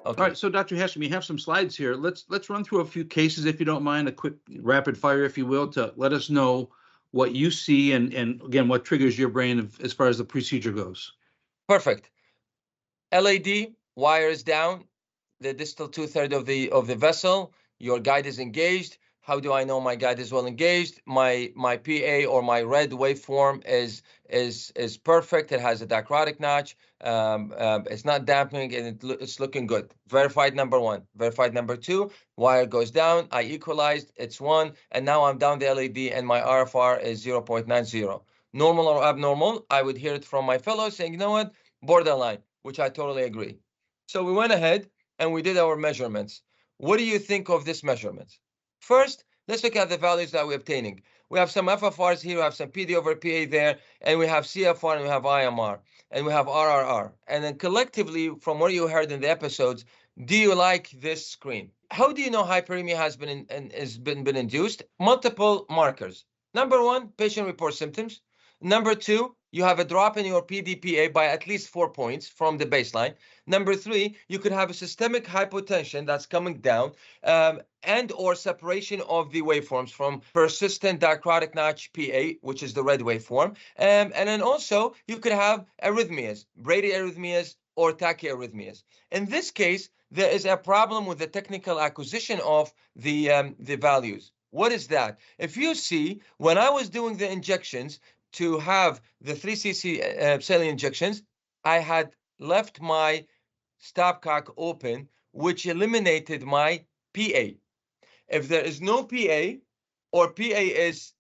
Okay. All right, so Dr. Hashim, you have some slides here. Let's run through a few cases, if you don't mind, a quick rapid fire, if you will, to let us know what you see and again, what triggers your brain as far as the procedure goes. Perfect. LAD, wire is down, the distal 2/3 of the vessel. Your guide is engaged. How do I know my guide is well engaged? My PA or my red waveform is perfect. It has a dichrotic notch. It's not dampening, and it's looking good. Verified number one. Verified number two. Wire goes down. I equalized. It's 1, and now I'm down the LAD, and my RFR is 0.90. Normal or abnormal? I would hear it from my fellows saying, you know what, borderline, which I totally agree. So we went ahead and we did our measurements. What do you think of this measurements? First, let's look at the values that we're obtaining. We have some FFRs here, we have some PD over PA there, and we have CFR, and we have IMR, and we have RRR. And then collectively, from what you heard in the episodes, do you like this screen? How do you know hyperemia has been induced? Multiple markers. Number one, patient reports symptoms. Number two, you have a drop in your PDPA by at least 4 points from the baseline. Number three, you could have a systemic hypotension that's coming down, and or separation of the waveforms from persistent dichrotic notch PA, which is the red waveform. And then also you could have arrhythmias, bradyarrhythmias or tachyarrhythmias. In this case, there is a problem with the technical acquisition of the values. What is that? If you see, when I was doing the injections to have the 3 cc saline injections, I had left my stopcock open, which eliminated my PA. If there is no PA, or PA is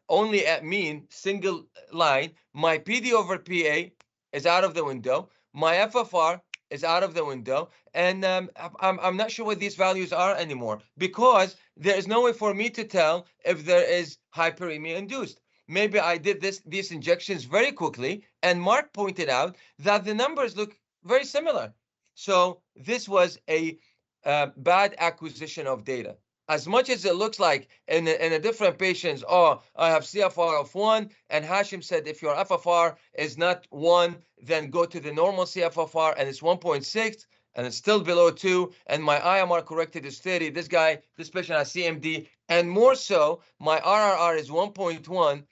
only at mean single line, my PD over PA is out of the window, my FFR is out of the window, and I'm not sure what these values are anymore, because there is no way for me to tell if there is hyperemia induced. Maybe I did these injections very quickly, and Mark pointed out that the numbers look very similar. So this was a bad acquisition of data. As much as it looks like in a different patients, oh, I have CFR of 1, and Hashim said if your FFR is not 1, then go to the normal CFFR, and it's 1.6, and it's still below 2, and my IMR corrected is 30. This patient has CMD, and more so, my RRR is 1.1.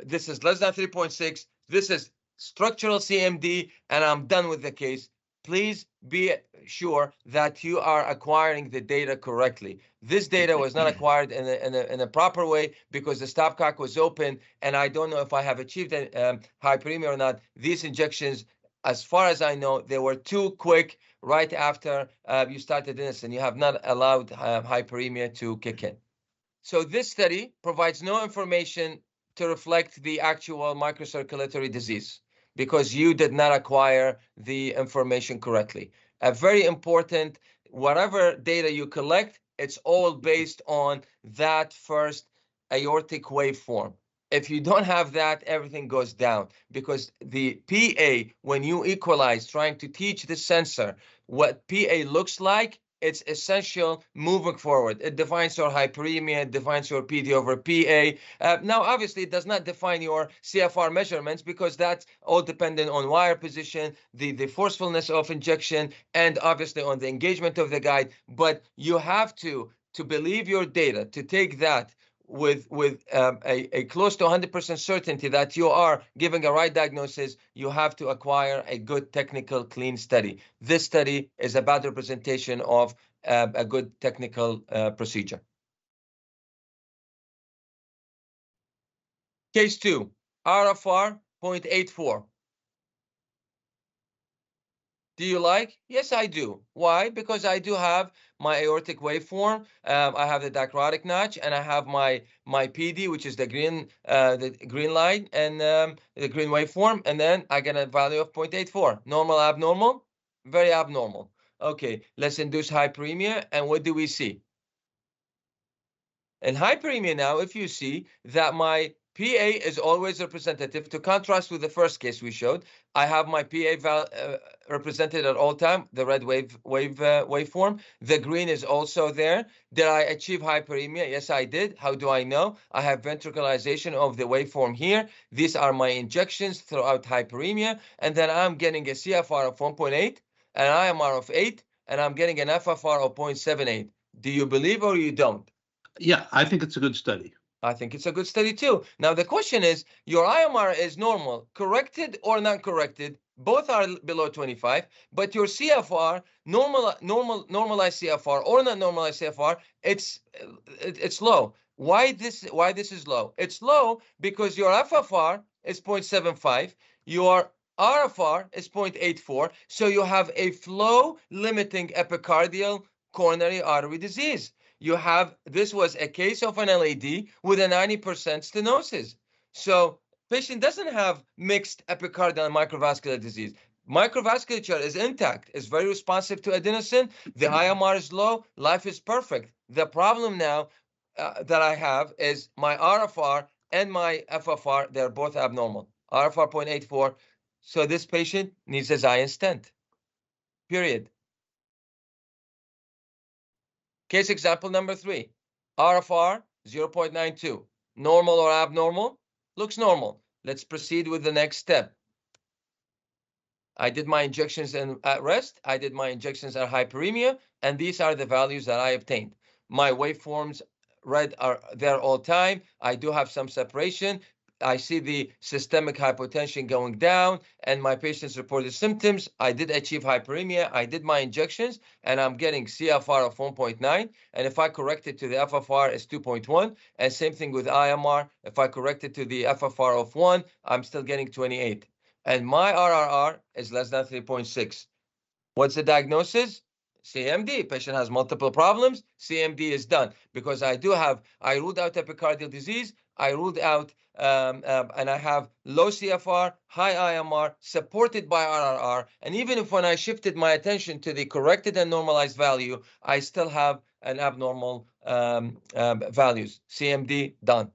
This is less than 3.6. This is structural CMD, and I'm done with the case. Please be sure that you are acquiring the data correctly. This data was not acquired in a proper way because the stopcock was open, and I don't know if I have achieved hyperemia or not. These injections, as far as I know, they were too quick right after you started this, and you have not allowed hyperemia to kick in. So this study provides no information to reflect the actual microcirculatory disease, because you did not acquire the information correctly. A very important, whatever data you collect, it's all based on that first aortic waveform. If you don't have that, everything goes down, because the PA, when you equalize, trying to teach the sensor what PA looks like, it's essential moving forward. It defines your hyperemia, it defines your PD over PA. Now, obviously, it does not define your CFR measurements, because that's all dependent on wire position, the forcefulness of injection, and obviously on the engagement of the guide. But you have to believe your data, to take that with a close to 100% certainty that you are giving a right diagnosis. You have to acquire a good technical clean study. This study is a bad representation of a good technical procedure. Case 2, RFR 0.84. Do you like? Yes, I do. Why? Because I do have my aortic waveform. I have the dichrotic notch, and I have my PD, which is the green line, and the green waveform, and then I get a value of 0.84. Normal, abnormal? Very abnormal. Okay, let's induce hyperemia, and what do we see? In hyperemia now, if you see that my PA is always representative, to contrast with the first case we showed, I have my PA represented at all time, the red waveform. The green is also there. Did I achieve hyperemia? Yes, I did. How do I know? I have ventricularization of the waveform here. These are my injections throughout hyperemia, and then I'm getting a CFR of 1.8. an IMR of 8, and I'm getting an FFR of 0.78. Do you believe or you don't? Yeah, I think it's a good study. I think it's a good study too. Now the question is, your IMR is normal, corrected or non-corrected. Both are below 25, but your CFR, normalized CFR or not normalized CFR, it's low. Why this is low? It's low because your FFR is 0.75, your RFR is 0.84, so you have a flow limiting epicardial coronary artery disease. This was a case of an LAD with a 90% stenosis. So patient doesn't have mixed epicardial and microvascular disease. Microvasculature is intact, is very responsive to adenosine. The IMR is low, life is perfect. The problem now that I have is my RFR and my FFR, they're both abnormal. RFR 0.84. So this patient needs a Zion stent. Period. Case example number 3, RFR 0.92, normal or abnormal? Looks normal. Let's proceed with the next step. I did my injections at rest. I did my injections at hyperemia, and these are the values that I obtained. My waveforms red are there all time. I do have some separation. I see the systemic hypotension going down, and my patient's reported symptoms. I did achieve hyperemia. I did my injections, and I'm getting CFR of 1.9. And if I correct it to the FFR, it's 2.1. And same thing with IMR. If I correct it to the FFR of 1, I'm still getting 28. And my RRR is less than 3.6. What's the diagnosis? CMD. Patient has multiple problems. CMD is done because I ruled out epicardial disease. I ruled out, and I have low CFR, high IMR, supported by RRR. And even if when I shifted my attention to the corrected and normalized value, I still have an abnormal values. CMD done.